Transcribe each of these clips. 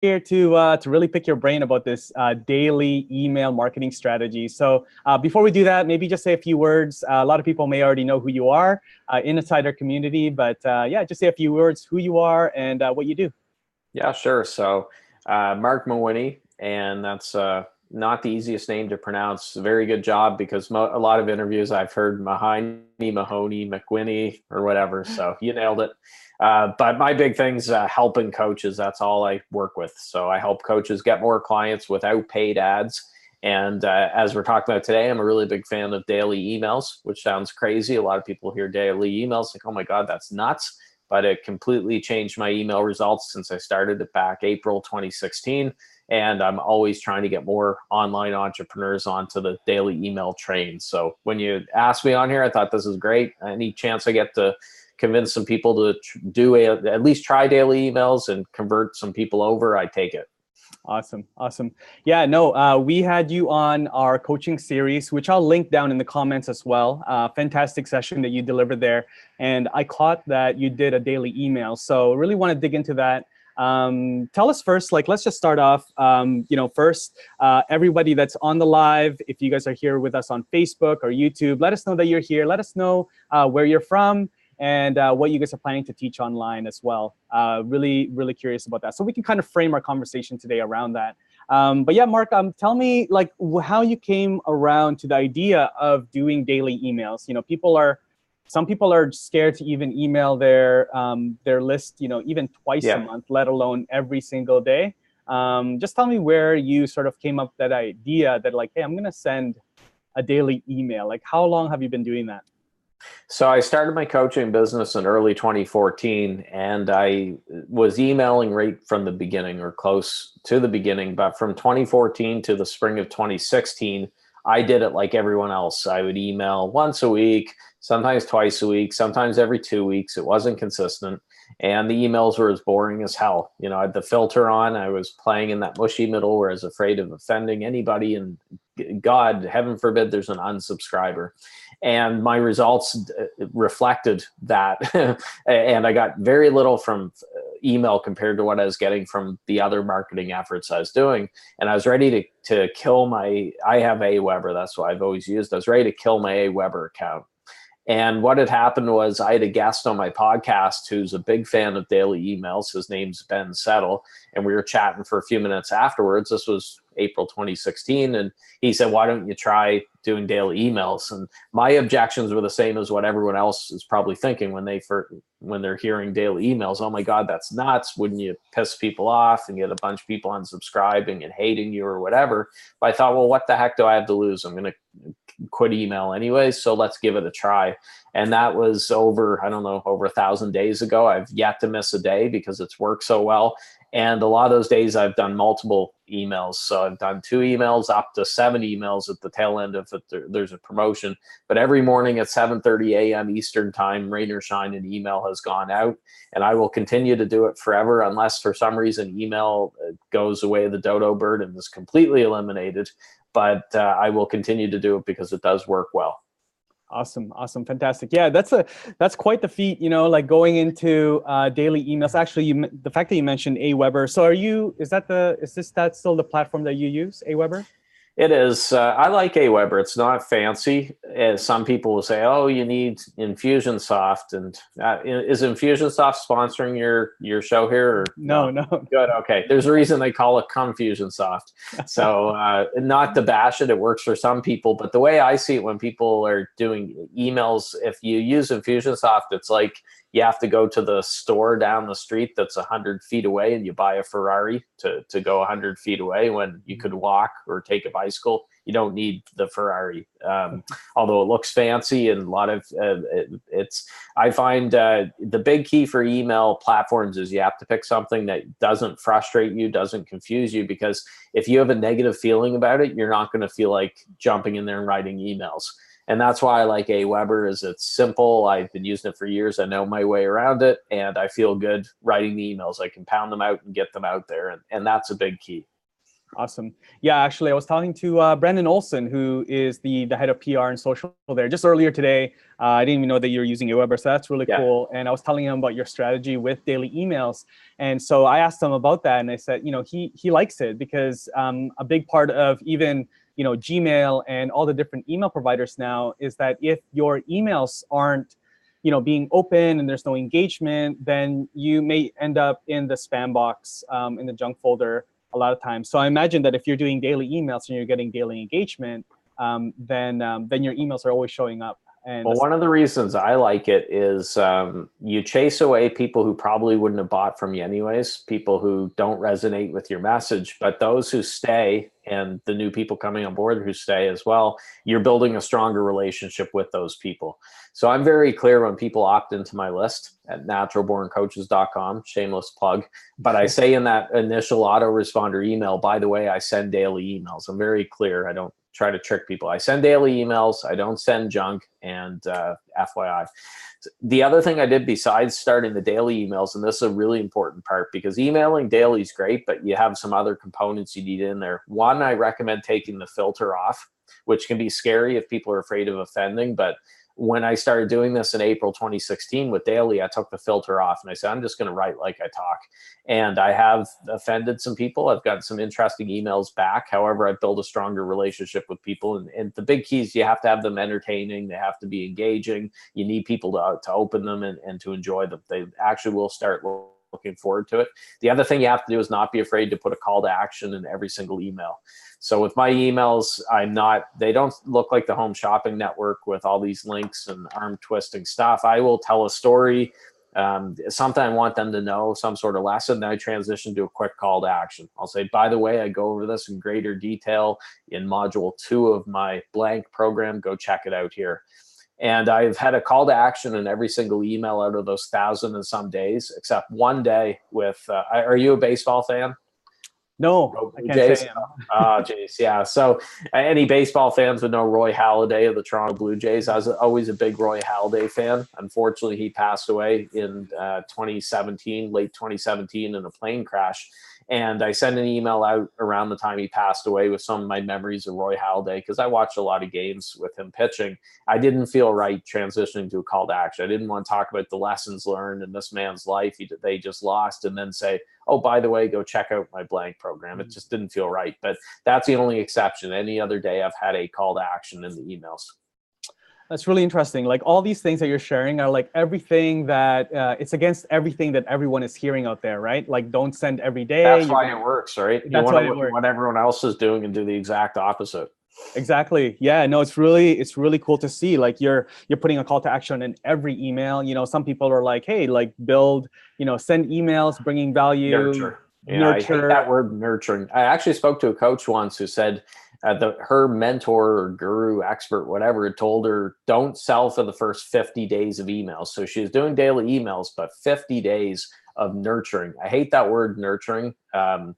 here to really pick your brain about this daily email marketing strategy. So before we do that, maybe just say a few words. A lot of people may already know who you are inside our community, but yeah, just say a few words, who you are and what you do. Yeah, sure. So, Marc Mawhinney, and that's not the easiest name to pronounce. Very good job because a lot of interviews I've heard Mahoney, Mahoney, McWhinney, or whatever. So you nailed it. But my big thing's helping coaches. That's all I work with. So I help coaches get more clients without paid ads. And as we're talking about today, I'm a really big fan of daily emails, which sounds crazy. A lot of people hear daily emails like, oh my God, that's nuts. But it completely changed my email results since I started it back April 2016. And I'm always trying to get more online entrepreneurs onto the daily email train. So when you asked me on here, I thought this is great. Any chance I get to convince some people to at least try daily emails and convert some people over, I take it. Awesome. Awesome. Yeah, no, we had you on our coaching series, which I'll link down in the comments as well. Fantastic session that you delivered there. And I caught that you did a daily email. So really want to dig into that. Tell us first, let's just start off, first, everybody that's on the live, if you guys are here with us on Facebook or YouTube, let us know that you're here. Let us know where you're from and what you guys are planning to teach online as well. Really, really curious about that. So we can kind of frame our conversation today around that. But yeah, Marc, tell me how you came around to the idea of doing daily emails. Some people are scared to even email their list, even twice a month, let alone every single day. Just tell me where you sort of came up with that idea that hey, I'm going to send a daily email. How long have you been doing that? So I started my coaching business in early 2014, and I was emailing right from the beginning or close to the beginning. But from 2014 to the spring of 2016, I did it like everyone else. I would email once a week, sometimes twice a week, sometimes every 2 weeks. It wasn't consistent. And the emails were as boring as hell. I had the filter on. I was playing in that mushy middle where I was afraid of offending anybody. And God, heaven forbid, there's an unsubscriber. And my results reflected that. And I got very little from email compared to what I was getting from the other marketing efforts I was doing. And I was ready to kill I have Aweber. That's what I've always used. I was ready to kill my Aweber account. And what had happened was I had a guest on my podcast who's a big fan of daily emails. His name's Ben Settle. And we were chatting for a few minutes afterwards. This was April 2016. And he said, why don't you try doing daily emails? And my objections were the same as what everyone else is probably thinking when they're hearing daily emails. Oh my God, that's nuts. Wouldn't you piss people off and get a bunch of people unsubscribing and hating you or whatever? But I thought, well, what the heck do I have to lose? I'm going to quit email anyway, so let's give it a try. And that was over 1,000 days ago. I've yet to miss a day because it's worked so well. And a lot of those days I've done multiple emails. So I've done 2 emails up to 7 emails at the tail end of it. There's a promotion. But every morning at 7:30 a.m. Eastern time, rain or shine, an email has gone out. And I will continue to do it forever unless for some reason email goes away, the dodo bird, and is completely eliminated. But I will continue to do it because it does work well. Awesome. Fantastic. Yeah, that's quite the feat, going into daily emails. Actually, the fact that you mentioned Aweber. So is that still the platform that you use, Aweber? It is. I like Aweber. It's not fancy. Some people will say, "Oh, you need Infusionsoft." And is Infusionsoft sponsoring your show here? Or no. Good. Okay. There's a reason they call it Confusionsoft. So not to bash it, it works for some people. But the way I see it, when people are doing emails, if you use Infusionsoft, it's like you have to go to the store down the street that's 100 feet away and you buy a Ferrari to go 100 feet away when you could walk or take a bicycle. You don't need the Ferrari, although it looks fancy and a lot of I find the big key for email platforms is you have to pick something that doesn't frustrate you, doesn't confuse you, because if you have a negative feeling about it, you're not going to feel like jumping in there and writing emails. And that's why I like Aweber, is it's simple. I've been using it for years. I know my way around it, and I feel good writing the emails. I can pound them out and get them out there, and that's a big key. Awesome. Yeah, actually, I was talking to Brandon Olson, who is the head of PR and social there, just earlier today. I didn't even know that you're using Aweber, so that's really cool. And I was telling him about your strategy with daily emails. And so I asked him about that, and I said, he likes it because a big part of even Gmail and all the different email providers now is that if your emails aren't being open and there's no engagement, then you may end up in the spam box, in the junk folder a lot of times. So I imagine that if you're doing daily emails and you're getting daily engagement, then your emails are always showing up. And well, one of the reasons I like it is you chase away people who probably wouldn't have bought from you anyways, people who don't resonate with your message, but those who stay and the new people coming on board who stay as well, you're building a stronger relationship with those people. So I'm very clear when people opt into my list at naturalborncoaches.com, shameless plug. But I say in that initial autoresponder email, by the way, I send daily emails. I'm very clear. I don't try to trick people. I send daily emails. I don't send junk. And FYI. The other thing I did besides starting the daily emails, and this is a really important part because emailing daily is great, but you have some other components you need in there. One, I recommend taking the filter off, which can be scary if people are afraid of offending. But when I started doing this in April 2016 with daily, I took the filter off and I said, I'm just going to write like I talk. And I have offended some people. I've gotten some interesting emails back. However, I've built a stronger relationship with people. And the big key is you have to have them entertaining. They have to be engaging. You need people to open them and to enjoy them. They actually will start looking forward to it. The other thing you have to do is not be afraid to put a call to action in every single email. So with my emails, they don't look like the Home Shopping Network with all these links and arm twisting stuff. I will tell a story, something I want them to know, some sort of lesson. Then I transition to a quick call to action. I'll say, by the way, I go over this in greater detail in module 2 of my blank program. Go check it out here. And I've had a call to action in every single email out of those 1,000 and some days, except one day with, are you a baseball fan? No, I can't say Jays, yeah. So any baseball fans would know Roy Halladay of the Toronto Blue Jays. I was always a big Roy Halladay fan. Unfortunately, he passed away in 2017, late 2017 in a plane crash. And I sent an email out around the time he passed away with some of my memories of Roy Halladay because I watched a lot of games with him pitching. I didn't feel right transitioning to a call to action. I didn't want to talk about the lessons learned in this man's life. They just lost and then say, oh, by the way, go check out my blank program. It just didn't feel right. But that's the only exception. Any other day I've had a call to action in the emails. That's really interesting. Like all these things that you're sharing are like everything that it's against everything that everyone is hearing out there, right? Like don't send every day. That's why it works, right? That's why it works. What everyone else is doing and do the exact opposite. Exactly. Yeah, no, it's really cool to see. Like you're putting a call to action in every email. Some people are like, hey, like build, send emails, bringing value. Nurture. Yeah, I hate that word nurturing. I actually spoke to a coach once who said her mentor or guru, expert, whatever, told her don't sell for the first 50 days of emails. So she was doing daily emails, but 50 days of nurturing. I hate that word nurturing. I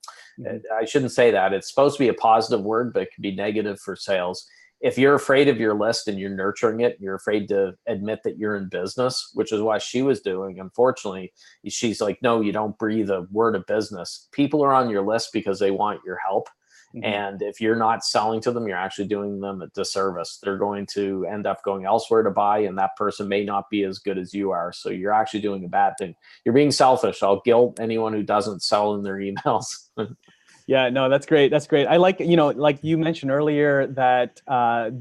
shouldn't say that. It's supposed to be a positive word, but it can be negative for sales. If you're afraid of your list and you're nurturing it, you're afraid to admit that you're in business, which is what she was doing. Unfortunately, she's like, no, you don't breathe a word of business. People are on your list because they want your help. Mm-hmm. And if you're not selling to them, you're actually doing them a disservice. They're going to end up going elsewhere to buy, and that person may not be as good as you are. So you're actually doing a bad thing. You're being selfish. I'll guilt anyone who doesn't sell in their emails. Yeah, no, that's great. That's great. I like, like you mentioned earlier that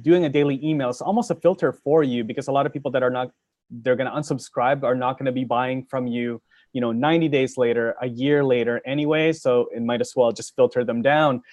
doing a daily email is almost a filter for you because a lot of people that they're going to unsubscribe are not going to be buying from you, 90 days later, a year later anyway. So it might as well just filter them down.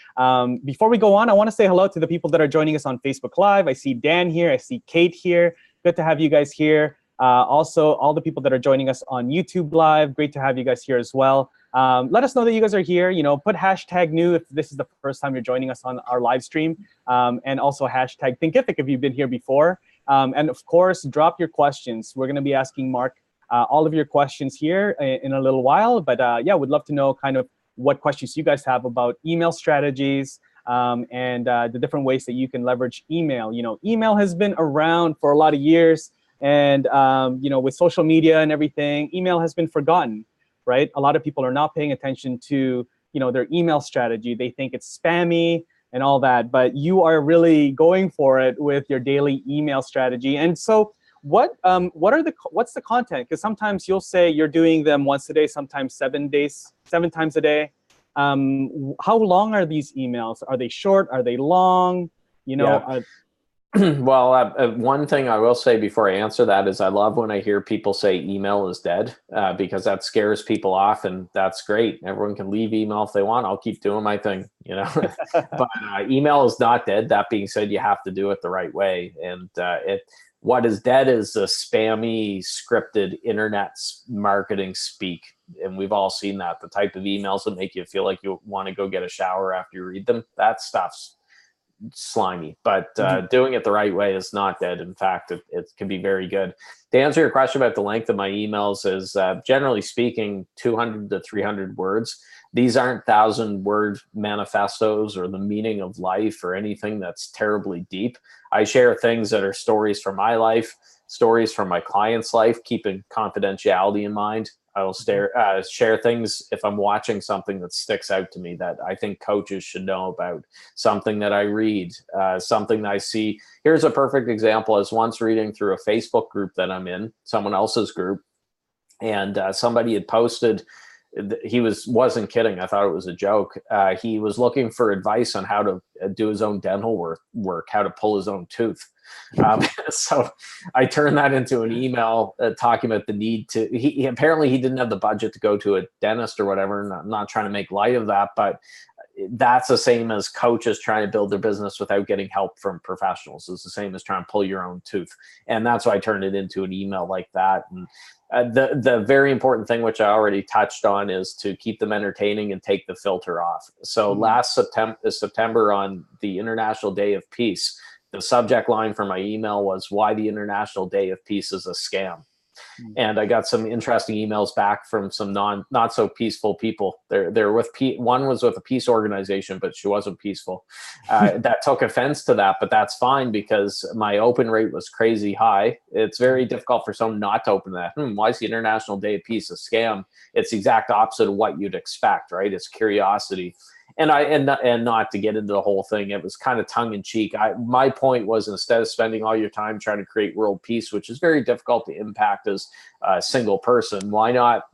Before we go on, I want to say hello to the people that are joining us on Facebook Live. I see Dan here. I see Kate here. Good to have you guys here. Also, all the people that are joining us on YouTube Live, great to have you guys here as well. Let us know that you guys are here. Put hashtag new if this is the first time you're joining us on our live stream. And also hashtag Thinkific if you've been here before. And of course, drop your questions. We're going to be asking Marc all of your questions here in a little while. But yeah, we'd love to know kind of what questions you guys have about email strategies and the different ways that you can leverage email. Email has been around for a lot of years. And, with social media and everything, email has been forgotten, right? A lot of people are not paying attention to their email strategy. They think it's spammy and all that, but you are really going for it with your daily email strategy. And so what's the content? Because sometimes you'll say you're doing them once a day, sometimes 7 times a day. How long are these emails? Are they short? Are they long? Well, one thing I will say before I answer that is I love when I hear people say email is dead, because that scares people off, and that's great. Everyone can leave email if they want. I'll keep doing my thing, But email is not dead. That being said, you have to do it the right way. And what is dead is the spammy, scripted internet marketing speak. And we've all seen that. The type of emails that make you feel like you want to go get a shower after you read them. That stuff's slimy, but doing it the right way is not dead. In fact, it can be very good. To answer your question about the length of my emails is generally speaking 200 to 300 words. These aren't 1,000-word manifestos or the meaning of life or anything that's terribly deep. I share things that are stories from my life, stories from my client's life, keeping confidentiality in mind. I will share things if I'm watching something that sticks out to me that I think coaches should know about, something that I read, something that I see. Here's a perfect example. I was once reading through a Facebook group that I'm in, someone else's group, and somebody had posted, he wasn't kidding. I thought it was a joke. He was looking for advice on how to do his own dental work, how to pull his own tooth. So I turned that into an email talking about the need to, he apparently he didn't have the budget to go to a dentist or whatever. And I'm not trying to make light of that, but that's the same as coaches trying to build their business without getting help from professionals. It's the same as trying to pull your own tooth. And that's why I turned it into an email like that. And the very important thing, which I already touched on, is to keep them entertaining and take the filter off. So last September on the International Day of Peace, the subject line for my email was "Why the International Day of Peace is a Scam." And I got some interesting emails back from some not so peaceful people. They're with one was with a peace organization, but she wasn't peaceful. That took offense to that, but that's fine because my open rate was crazy high. It's very difficult for someone not to open that. Why is the International Day of Peace a scam? It's the exact opposite of what you'd expect, right? It's curiosity. And not to get into the whole thing, it was kind of tongue in cheek. My point was, instead of spending all your time trying to create world peace, which is very difficult to impact as a single person, why not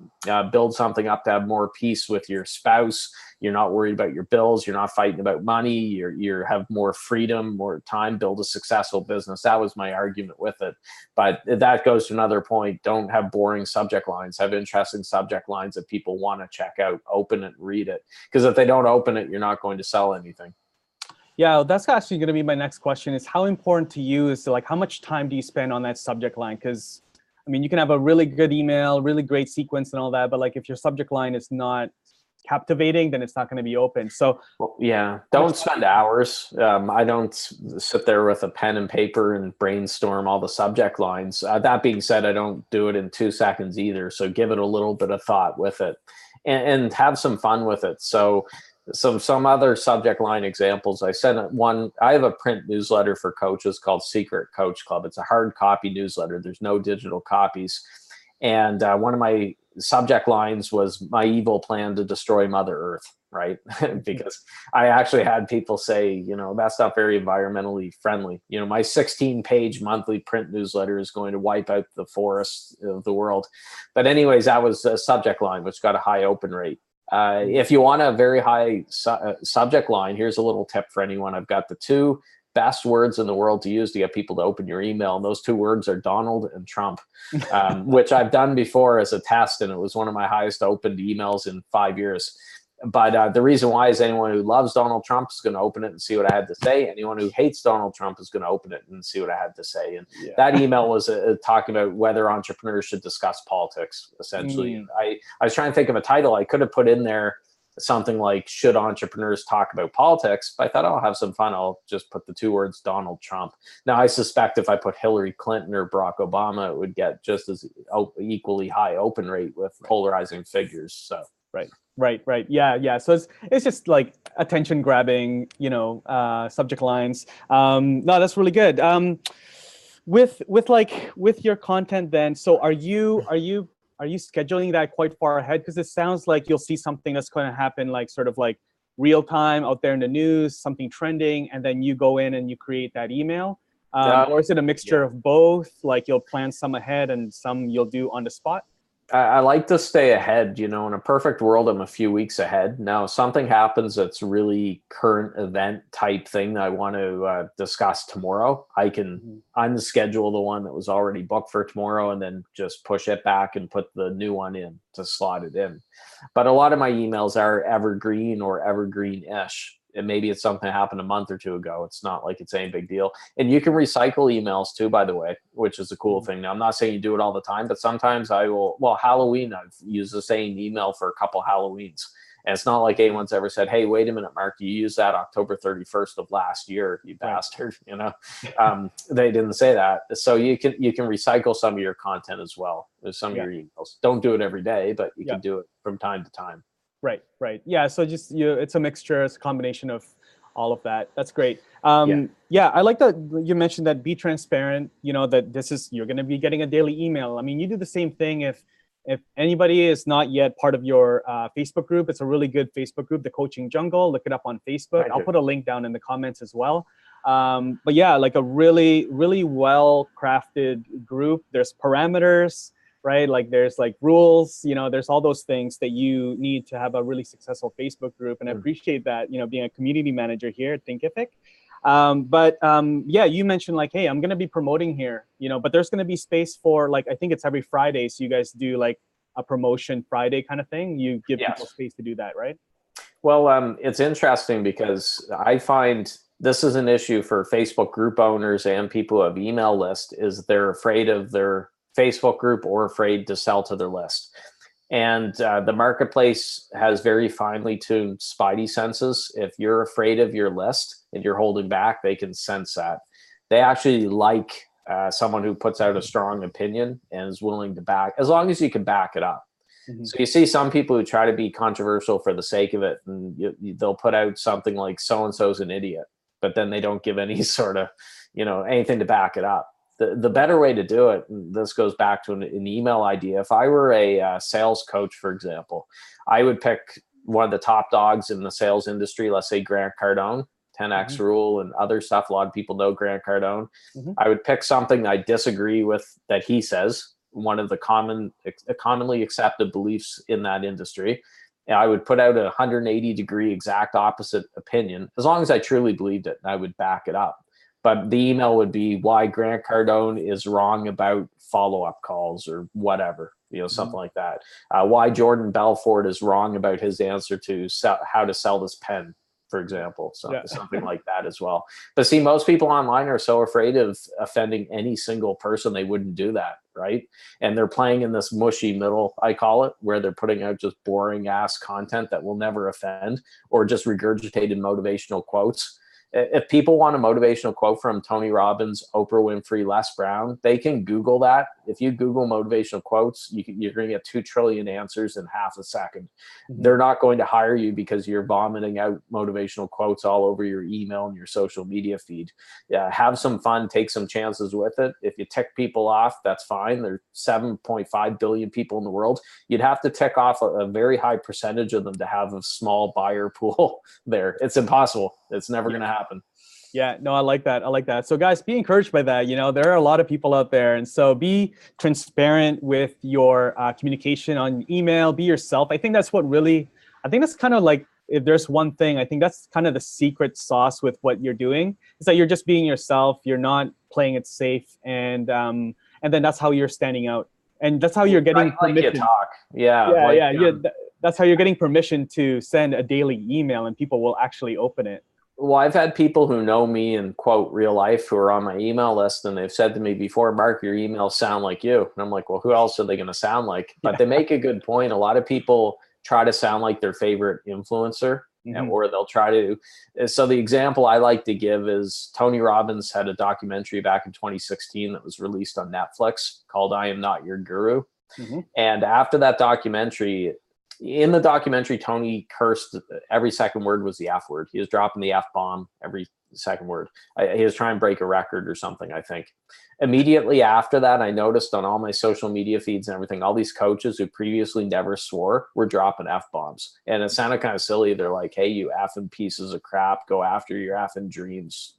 build something up to have more peace with your spouse? You're not worried about your bills. You're not fighting about money. You have more freedom, more time, build a successful business. That was my argument with it. But that goes to another point. Don't have boring subject lines. Have interesting subject lines that people want to check out. Open it, read it. Because if they don't open it, you're not going to sell anything. Yeah, that's actually going to be my next question, is how important to you is to, like, how much time do you spend on that subject line? Because, I mean, you can have a really good email, really great sequence and all that, but like if your subject line is not captivating, then it's not going to be open. So yeah, don't spend hours. I don't sit there with a pen and paper and brainstorm all the subject lines. That being said, I don't do it in 2 seconds either. So give it a little bit of thought with it and have some fun with it. So some other subject line examples. I have a print newsletter for coaches called Secret Coach Club. It's a hard copy newsletter. There's no digital copies. And one of my subject lines was "My evil plan to destroy Mother Earth," right? Because I actually had people say, that's not very environmentally friendly. My 16-page monthly print newsletter is going to wipe out the forests of the world. But anyways, that was a subject line, which got a high open rate. If you want a very high subject line, here's a little tip for anyone. I've got the 2 best words in the world to use to get people to open your email. And those 2 words are Donald and Trump, which I've done before as a test. And it was one of my highest opened emails in 5 years. But the reason why is anyone who loves Donald Trump is going to open it and see what I had to say. Anyone who hates Donald Trump is going to open it and see what I had to say. And that email was talking about whether entrepreneurs should discuss politics, essentially. And I was trying to think of a title. I could have put in there something like, "Should entrepreneurs talk about politics?" But I thought, I'll have some fun. I'll just put the 2 words Donald Trump. Now, I suspect if I put Hillary Clinton or Barack Obama, it would get just as equally high open rate with polarizing figures. So Right. Yeah. So it's just like attention grabbing, subject lines. No, that's really good. With your content then, so are you are you scheduling that quite far ahead? Because it sounds like you'll see something that's going to happen, like sort of like real time out there in the news, something trending, and then you go in and you create that email. Or is it a mixture of both? Like you'll plan some ahead and some you'll do on the spot? I like to stay ahead. In a perfect world, I'm a few weeks ahead. Now, if something happens that's really current event type thing that I want to discuss tomorrow, I can unschedule the one that was already booked for tomorrow and then just push it back and put the new one in to slot it in. But a lot of my emails are evergreen or evergreen-ish. And maybe it's something that happened a month or two ago. It's not like it's any big deal. And you can recycle emails too, by the way, which is a cool thing. Now, I'm not saying you do it all the time, but sometimes I will. Well, Halloween, I've used the same email for a couple Halloweens. And it's not like anyone's ever said, hey, wait a minute, Mark, you used that October 31st of last year, you bastard. They didn't say that. So you can recycle some of your content as well as some of your emails. Don't do it every day, but you can do it from time to time. Right. Yeah. So just it's a mixture, it's a combination of all of that. That's great. Yeah, I like that you mentioned that be transparent, that you're going to be getting a daily email. I mean, you do the same thing if anybody is not yet part of your Facebook group. It's a really good Facebook group, the Coaching Jungle. Look it up on Facebook. I'll put a link down in the comments as well. But yeah, like a really, really well crafted group. There's parameters, right? Like there's like rules, there's all those things that you need to have a really successful Facebook group. And I appreciate that, being a community manager here at Thinkific. But yeah, you mentioned like, hey, I'm going to be promoting here, but there's going to be space for like, I think it's every Friday. So you guys do like a promotion Friday kind of thing. You give people space to do that, right? Well, it's interesting because I find this is an issue for Facebook group owners and people who have email list is they're afraid of their Facebook group or afraid to sell to their list. And the marketplace has very finely tuned spidey senses. If you're afraid of your list and you're holding back, they can sense that. They actually like someone who puts out a strong opinion and is willing to back, as long as you can back it up. So you see some people who try to be controversial for the sake of it, and they'll put out something like so-and-so's an idiot, but then they don't give any sort of, anything to back it up. The better way to do it, and this goes back to an email idea. If I were a sales coach, for example, I would pick one of the top dogs in the sales industry, let's say Grant Cardone, 10X rule and other stuff. A lot of people know Grant Cardone. I would pick something I disagree with that he says, one of the commonly accepted beliefs in that industry. And I would put out a 180-degree exact opposite opinion, as long as I truly believed it, and I would back it up. But the email would be why Grant Cardone is wrong about follow-up calls or whatever, something like that. Why Jordan Belfort is wrong about his answer to how to sell this pen, for example. Something like that as well. But see, most people online are so afraid of offending any single person, they wouldn't do that, right? And they're playing in this mushy middle, I call it, where they're putting out just boring ass content that will never offend, or just regurgitated motivational quotes. If people want a motivational quote from Tony Robbins, Oprah Winfrey, Les Brown, they can Google that. If you Google motivational quotes, you're going to get 2 trillion answers in half a second. They're not going to hire you because you're vomiting out motivational quotes all over your email and your social media feed. Have some fun, take some chances with it. If you tick people off, that's fine. There's 7.5 billion people in the world. You'd have to tick off a very high percentage of them to have a small buyer pool there. It's impossible. It's never going to happen. Yeah, no, I like that. So guys, be encouraged by that. There are a lot of people out there. And so be transparent with your communication on email, be yourself. I think that's kind of like, if there's one thing, I think that's kind of the secret sauce with what you're doing, is that you're just being yourself. You're not playing it safe. And then that's how you're standing out. And that's how you're getting permission. Like you talk. That's how you're getting permission to send a daily email, and people will actually open it. Well, I've had people who know me in, quote, real life who are on my email list, and they've said to me before, Mark, your emails sound like you. And I'm like, well, who else are they going to sound like? But they make a good point. A lot of people try to sound like their favorite influencer, or they'll try to. So the example I like to give is Tony Robbins had a documentary back in 2016 that was released on Netflix called I Am Not Your Guru. And after that documentary, in the documentary, Tony cursed. Every second word was the F word. He was dropping the F bomb every second word. He was trying to break a record or something, I think. Immediately after that, I noticed on all my social media feeds and everything, all these coaches who previously never swore were dropping F-bombs. And it sounded kind of silly. They're like, hey, you effing pieces of crap, go after your effing dreams,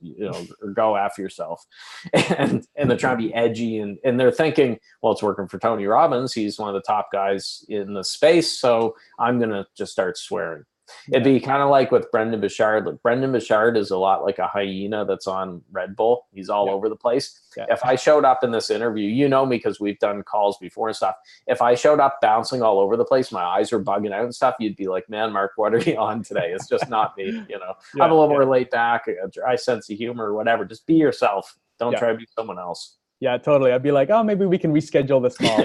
or go after yourself. And they're trying to be edgy, and they're thinking, well, it's working for Tony Robbins. He's one of the top guys in the space, so I'm going to just start swearing. It'd be kind of like with Brendan Bouchard. Like, Brendan Bouchard is a lot like a hyena that's on Red Bull. He's all over the place. If I showed up in this interview, you know me because we've done calls before and stuff. If I showed up bouncing all over the place, my eyes were bugging out and stuff, you'd be like, man, Mark, what are you on today? It's just not me. I'm a little more laid back, a dry sense of humor or whatever. Just be yourself. Don't try to be someone else. Yeah, totally. I'd be like, oh, maybe we can reschedule this call.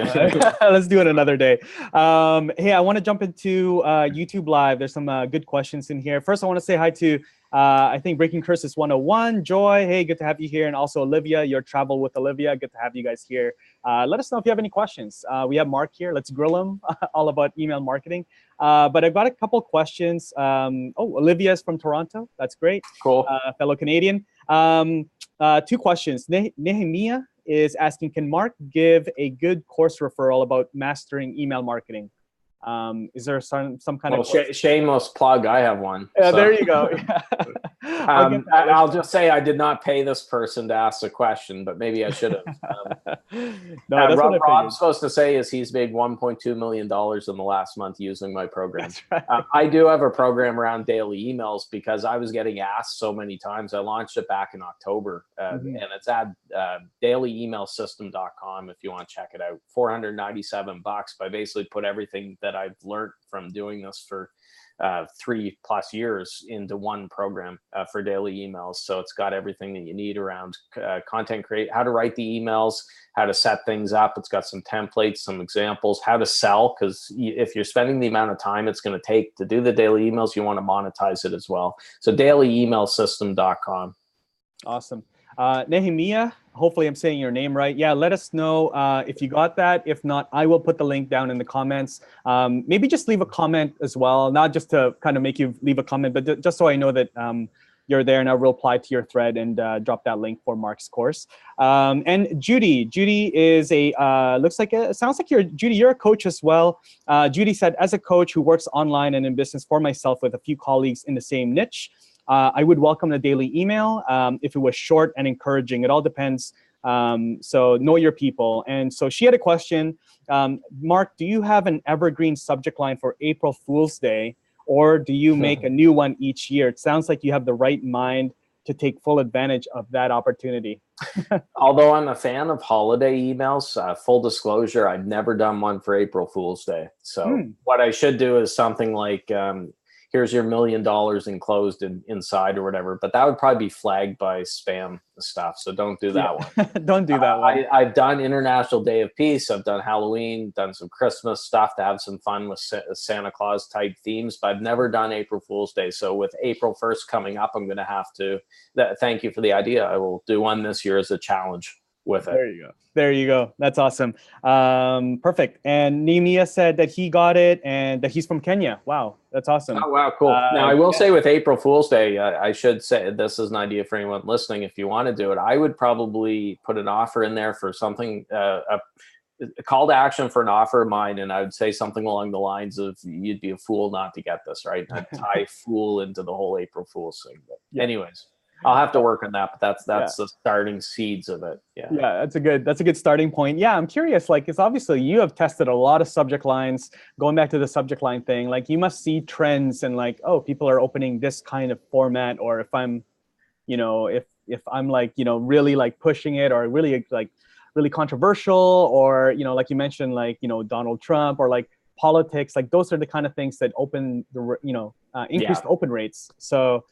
Let's do it another day. Hey, I want to jump into YouTube Live. There's some good questions in here. First, I want to say hi to, I think, Breaking Curses 101. Joy, hey, good to have you here. And also Olivia, your Travel with Olivia. Good to have you guys here. Let us know if you have any questions. We have Mark here. Let's grill him all about email marketing. But I've got a couple questions. Olivia is from Toronto. That's great. Cool. Fellow Canadian. 2 questions. Nehemiah is asking, can Mark give a good course referral about mastering email marketing? Is there some kind of shameless plug? I have one. Yeah, so. There you go. I'll just say I did not pay this person to ask the question, but maybe I should have. Rob's supposed to say is he's made $1.2 million in the last month using my program. Right. I do have a program around daily emails because I was getting asked so many times. I launched it back in October, and it's at dailyemailsystem.com if you want to check it out. $497, but I basically put everything that I've learned from doing this for 3+ years into one program for daily emails. So it's got everything that you need around content how to write the emails, how to set things up. It's got some templates, some examples, how to sell, because if you're spending the amount of time it's going to take to do the daily emails, you want to monetize it as well. So dailyemailsystem.com. Awesome. Nehemiah, hopefully I'm saying your name right. Yeah, let us know if you got that. If not, I will put the link down in the comments. Maybe just leave a comment as well, not just to kind of make you leave a comment, but just so I know that you're there, and I'll reply to your thread and drop that link for Mark's course. And Judy is a, sounds like you're a coach as well. Judy said, as a coach who works online and in business for myself with a few colleagues in the same niche, I would welcome the daily email if it was short and encouraging. It all depends. So know your people. And so she had a question. Mark, do you have an evergreen subject line for April Fool's Day, or do you make a new one each year? It sounds like you have the right mind to take full advantage of that opportunity. Although I'm a fan of holiday emails, full disclosure, I've never done one for April Fool's Day. So what I should do is something like, here's your $1 million enclosed inside or whatever, but that would probably be flagged by spam stuff. So don't do that one. Don't do that one. I've done International Day of Peace. I've done Halloween, done some Christmas stuff to have some fun with Santa Claus type themes, but I've never done April Fool's Day. So with April 1st coming up, I'm going to have to, thank you for the idea. I will do one this year as a challenge with it. There you go. That's awesome. Perfect. And Nehemiah said that he got it and that he's from Kenya. Wow. That's awesome. Oh, wow. Cool. Now, I will say with April Fool's Day, I should say this is an idea for anyone listening. If you want to do it, I would probably put an offer in there for something, a call to action for an offer of mine. And I would say something along the lines of, you'd be a fool not to get this, right? And I'd tie fool into the whole April Fool's thing. But anyways. I'll have to work on that, but that's the starting seeds of it. Yeah, that's a good starting point. Yeah, I'm curious. Like, it's obviously you have tested a lot of subject lines. Going back to the subject line thing, like you must see trends and like, oh, people are opening this kind of format, or if I'm, if I'm like, really like pushing it, or really like really controversial, or like you mentioned, like Donald Trump, or like politics. Like those are the kind of things that open the increase the open rates. So.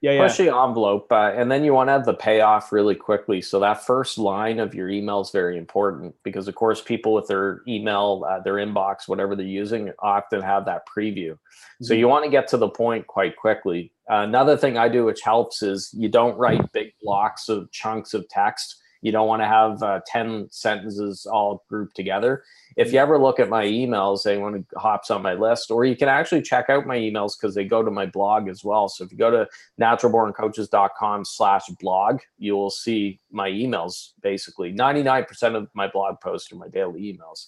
Push the envelope, and then you want to have the payoff really quickly. So that first line of your email is very important because, of course, people with their email, their inbox, whatever they're using, often have that preview. So you want to get to the point quite quickly. Another thing I do which helps is you don't write big blocks of chunks of text You don't want to have 10 sentences all grouped together. If you ever look at my emails, anyone who hops on my list, or you can actually check out my emails because they go to my blog as well. So if you go to naturalborncoaches.com/blog, you will see my emails. Basically 99% of my blog posts are my daily emails.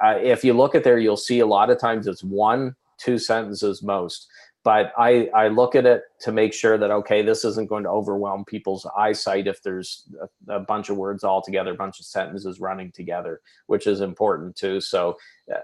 If you look at there, you'll see a lot of times it's 1-2 sentences most. But I look at it to make sure that, okay, this isn't going to overwhelm people's eyesight if there's a bunch of words all together, a bunch of sentences running together, which is important too. So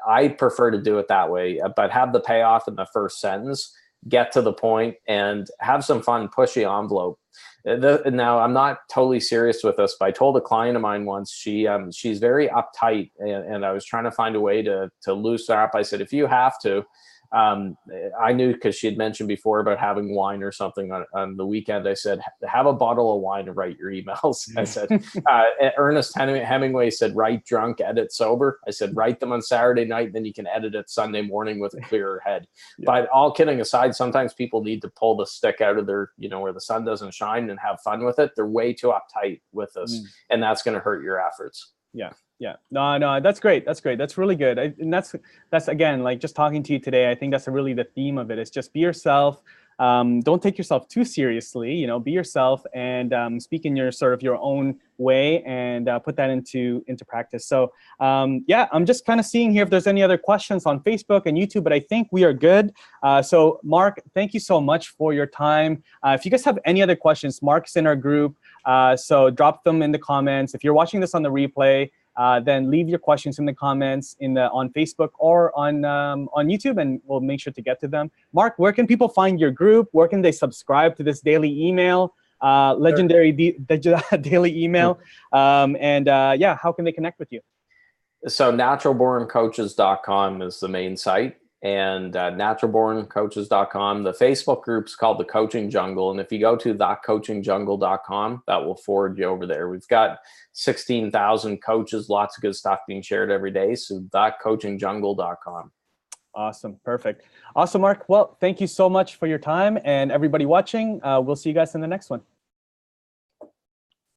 I prefer to do it that way, but have the payoff in the first sentence, get to the point, and have some fun, push the envelope. Now, I'm not totally serious with this, but I told a client of mine once, she's very uptight, and I was trying to find a way to loosen her up. I said, if you have to, I knew because she had mentioned before about having wine or something on the weekend. I said, have a bottle of wine and write your emails. I said, Ernest Hemingway said, write drunk, edit sober. I said, write them on Saturday night, then you can edit it Sunday morning with a clearer head. Yeah. But all kidding aside, sometimes people need to pull the stick out of their, where the sun doesn't shine and have fun with it. They're way too uptight with this, and that's going to hurt your efforts. Yeah. Yeah, no, that's great. That's great. That's really good. And that's again, like just talking to you today, I think that's really the theme of it. It's just be yourself. Don't take yourself too seriously, be yourself and speak in your sort of your own way and put that into practice. So yeah, I'm just kind of seeing here if there's any other questions on Facebook and YouTube, but I think we are good. So Marc, thank you so much for your time. If you guys have any other questions, Marc's in our group. So drop them in the comments. If you're watching this on the replay, then leave your questions in the comments on Facebook or on YouTube, and we'll make sure to get to them. Marc, where can people find your group? Where can they subscribe to this daily email, legendary daily email? And yeah, how can they connect with you? So naturalborncoaches.com is the main site, and naturalborncoaches.com. The Facebook group's called The Coaching Jungle. And if you go to thecoachingjungle.com, that will forward you over there. We've got 16,000 coaches, lots of good stuff being shared every day. So thecoachingjungle.com. Awesome. Perfect. Awesome, Marc. Well, thank you so much for your time, and everybody watching. We'll see you guys in the next one.